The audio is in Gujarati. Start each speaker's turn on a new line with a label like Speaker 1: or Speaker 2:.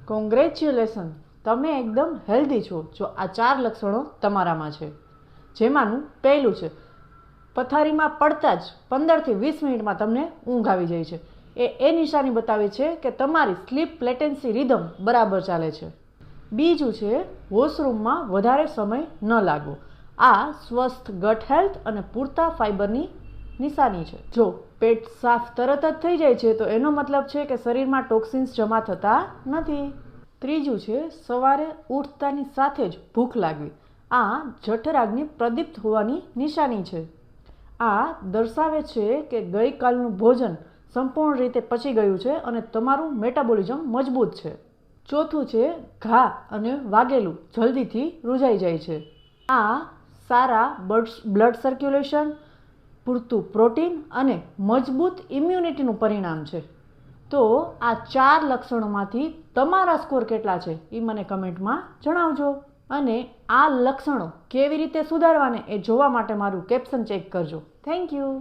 Speaker 1: કોંગ્રેચ્યુલેશન, તમે એકદમ હેલ્ધી છો જો આ 4 લક્ષણો તમારામાં છે. જેમાંનું પહેલું છે પથારીમાં પડતા જ 15 થી 20 મિનિટમાં તમને ઊંઘ આવી જાય છે. એ નિશાની બતાવે છે કે તમારી સ્લીપ લેટેન્સી રિધમ બરાબર ચાલે છે. બીજું છે વોશરૂમમાં વધારે સમય ન લાગવો. આ સ્વસ્થ ગટ હેલ્થ અને પૂરતા ફાઇબરની નિશાની છે. જો પેટ સાફ તરત જ થઈ જાય છે તો એનો મતલબ છે કે શરીરમાં ટોક્સિન્સ જમા થતા નથી. ત્રીજું છે સવારે ઉઠતાની સાથે જ ભૂખ લાગવી. આ જઠરાગ્નિ પ્રદીપ્ત હોવાની નિશાની છે. આ દર્શાવે છે કે ગઈકાલનું ભોજન સંપૂર્ણ રીતે પચી ગયું છે અને તમારું મેટાબોલિઝમ મજબૂત છે. ચોથું છે ઘા અને વાગેલું જલ્દીથી રૂઝાઈ જાય છે. આ સારા બ્લડ સર્ક્યુલેશન, પૂરતું પ્રોટીન અને મજબૂત ઇમ્યુનિટીનું પરિણામ છે. તો આ 4 લક્ષણોમાંથી તમારા સ્કોર કેટલા છે એ મને કમેન્ટમાં જણાવજો. અને આ લક્ષણો કેવી રીતે સુધારવાને એ જોવા માટે મારું કેપ્શન ચેક કરજો. Thank you.